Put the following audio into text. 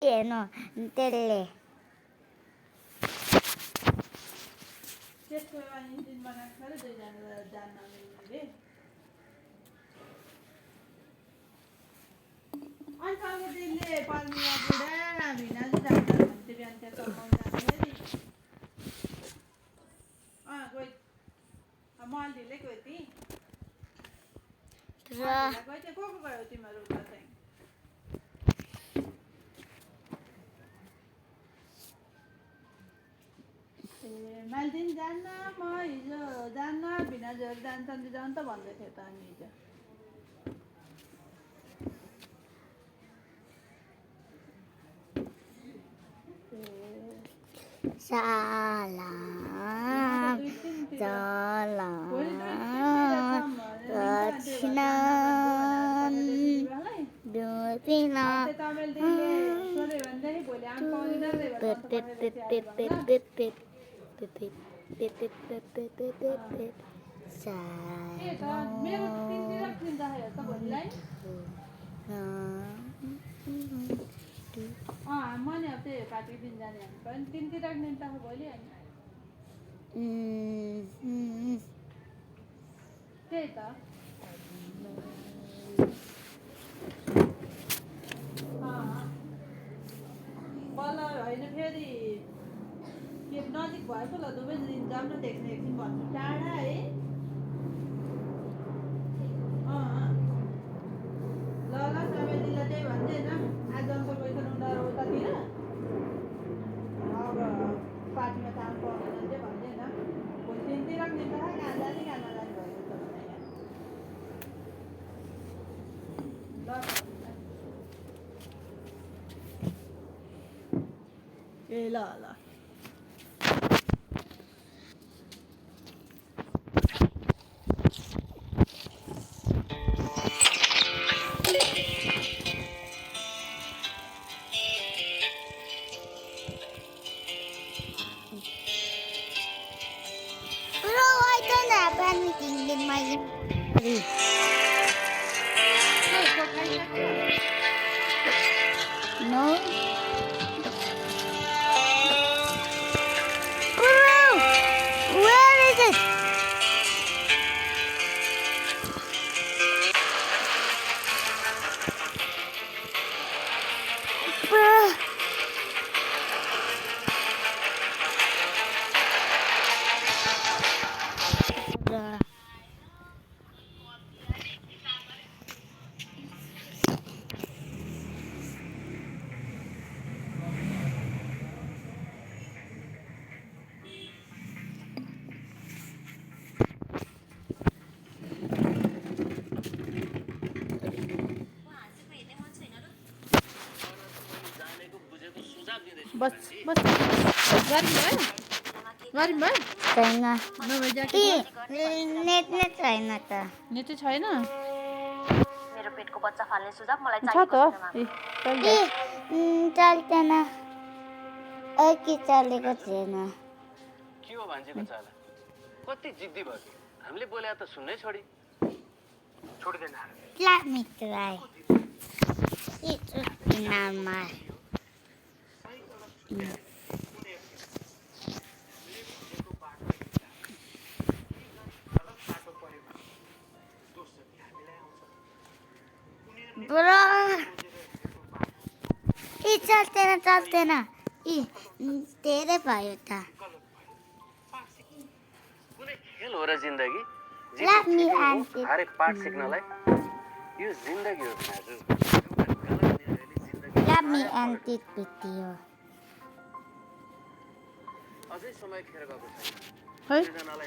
हेर्नु त्यसले त्यसको एउटा इन्जिन बनाएको छ रे दुईजना जान नमिल्ने रे अनि अर्को दिनले पल्मिया बुढा भिनाजु जान्छ भन्थे बिहान त्यहाँ चलाउनु जाँदाखेरि गयो मैले ढिलै गयो ती र गयो त्यहाँ को गयो तिमीहरू उता चाहिँ मालदिन जान्न म हिजो जान्न भिनाजुहरू जान्छन् जाउँ त भन्दै थियो त अनि हिजो salam salam Ratnam Dupina मैले अब त्यही काटिदिन जाने पनि तिनतिर राख्ने त भोलि होइन त्यही त बल्ल होइन फेरि के नजिक भएछ ल दुवै दिन जाउँ न देख्ने एकछिन भन्छु टाढा है ल ल समयजीलाई त्यही भन्दै होइन आज अन्त पैसा उनीहरू उतातिर अब पार्टीमा काम पाउँदैन चाहिँ भन्दै होइन भोलि तिनतिर पनि त कहाँ जाने कहाँ नजाने भएको छ भने ल ए ल ल Bro, I don't have anything in my inventory. No. Bro, where is it? Bro. बस बस गरी भयो छैन नभए नेट नै छैन त नेटै छैन मेरो पेटको बच्चा फाल्ने सुझाव मलाई छ चाहिएको त छैन चल्दैन कि चलेको छैन के हो मान्छेको चाला कति जिद्दी भयो हामीले बोले त सुन्नै छोडिँदैन Let me try. It's normal. Bro, चल्दैन धेरै भयो त कुनै खेल हो र जिन्दगी Let me answer. हरेक पाठ सिक्नलाई यो जिन्दगी हो दाजु Let me end it with you. अझै समय खेर गएको छैन है दुईजनालाई